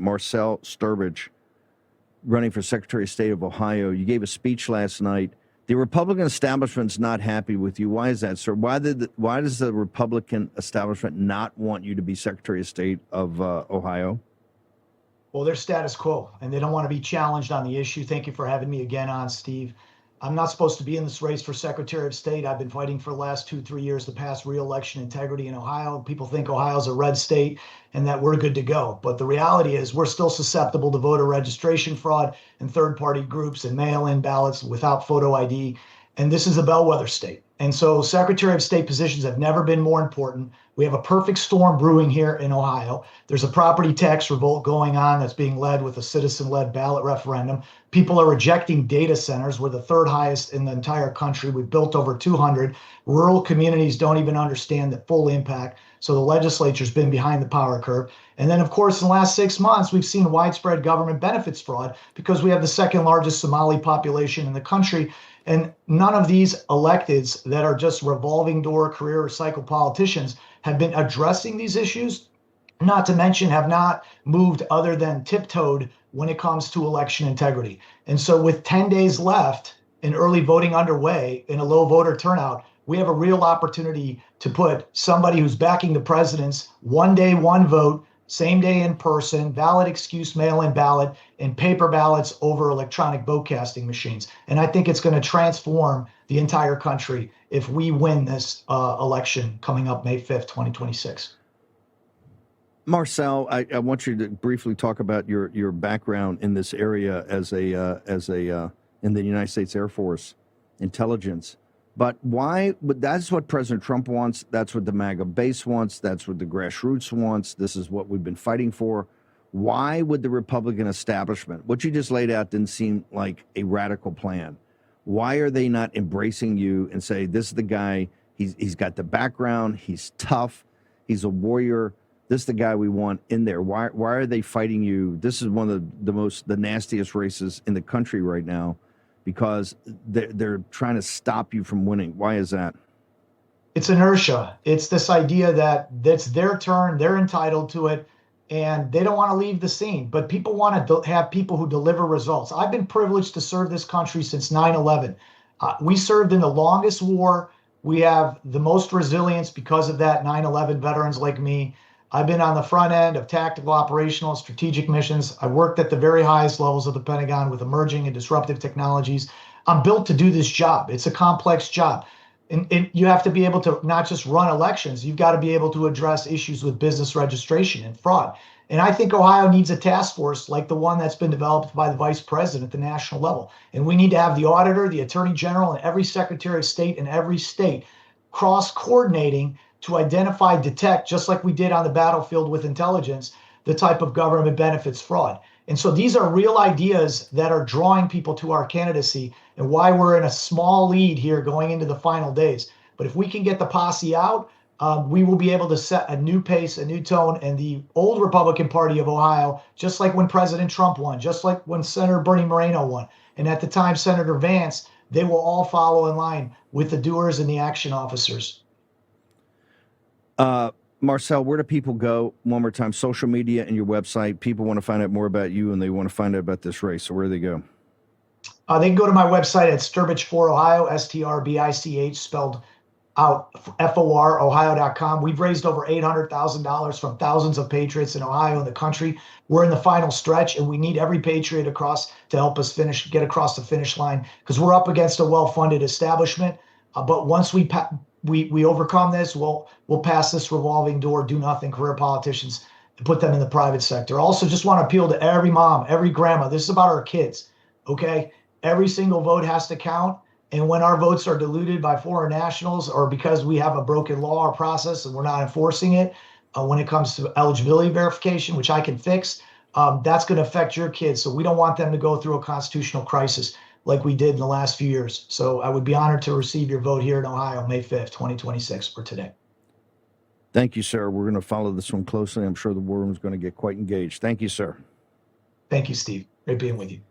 MARCELL STRBICH, running for Secretary of State of Ohio. You gave a speech last night. The Republican establishment's not happy with you. Why is that, sir? Why does the Republican establishment not want you to be Secretary of State of Ohio? Well, they're status quo, and they don't want to be challenged on the issue. Thank you for having me again on, Steve. I'm not supposed to be in this race for Secretary of State. I've been fighting for the last 2-3 years to pass re-election integrity in Ohio. People think Ohio's a red state and that we're good to go. But the reality is we're still susceptible to voter registration fraud and third-party groups and mail-in ballots without photo ID. And this is a bellwether state. And so Secretary of State positions have never been more important. We have a perfect storm brewing here in Ohio. There's a property tax revolt going on that's being led with a citizen-led ballot referendum. People are rejecting data centers. We're the third highest in the entire country. We've built over 200. Rural communities don't even understand the full impact. So the legislature's been behind the power curve. And then, of course, in the last 6 months, we've seen widespread government benefits fraud because we have the second largest Somali population in the country. And none of these electeds that are just revolving door career cycle politicians have been addressing these issues, not to mention have not moved other than tiptoed when it comes to election integrity. And so with 10 days left and early voting underway in a low voter turnout, we have a real opportunity to put somebody who's backing the president's one day, one vote, same day in person, valid excuse mail-in ballot, and paper ballots over electronic vote casting machines. And I think it's going to transform the entire country if we win this election coming up May 5th, 2026. Marcel, I want you to briefly talk about your background in this area as a in the United States Air Force intelligence. But why? But that's what President Trump wants. That's what the MAGA base wants. That's what the grassroots wants. This is what we've been fighting for. Why would the Republican establishment, what you just laid out didn't seem like a radical plan. Why are they not embracing you and say, this is the guy, he's got the background, he's tough, he's a warrior, this is the guy we want in there? Why are they fighting you? This is one of the nastiest races in the country right now, because they're trying to stop you from winning. Why is that? It's inertia. It's this idea that it's their turn, they're entitled to it, and they don't want to leave the scene. But people want to have people who deliver results. I've been privileged to serve this country since 9/11. We served in the longest war. We have the most resilience because of that, 9/11 veterans like me. I've been on the front end of tactical, operational, strategic missions. I worked at the very highest levels of the Pentagon with emerging and disruptive technologies. I'm built to do this job. It's a complex job. And you have to be able to not just run elections, you've got to be able to address issues with business registration and fraud. And I think Ohio needs a task force like the one that's been developed by the vice president at the national level. And we need to have the auditor, the attorney general, and every secretary of state in every state cross-coordinating to identify, detect, just like we did on the battlefield with intelligence, the type of government benefits fraud. And so these are real ideas that are drawing people to our candidacy and why we're in a small lead here going into the final days. But if we can get the posse out, we will be able to set a new pace, a new tone. And the old Republican Party of Ohio, just like when President Trump won, just like when Senator Bernie Moreno won, and at the time Senator Vance, they will all follow in line with the doers and the action officers. Marcel, where do people go? One more time, social media and your website. People want to find out more about you and they want to find out about this race. So where do they go? They can go to my website at Sturbich for Ohio, STRBICH, spelled out FOR, Ohio.com. We've raised over $800,000 from thousands of patriots in Ohio and the country. We're in the final stretch, and we need every patriot across to help us get across the finish line, because we're up against a well-funded establishment. But once we overcome this, we'll pass this revolving door, do nothing career politicians, and put them in the private sector. Also, just want to appeal to every mom, every grandma. This is about our kids, okay? Every single vote has to count. And when our votes are diluted by foreign nationals, or because we have a broken law or process and we're not enforcing it, when it comes to eligibility verification, which I can fix, that's going to affect your kids. So we don't want them to go through a constitutional crisis like we did in the last few years. So I would be honored to receive your vote here in Ohio, May 5th, 2026, for today. Thank you, sir. We're going to follow this one closely. I'm sure the war room is going to get quite engaged. Thank you, sir. Thank you, Steve. Great being with you.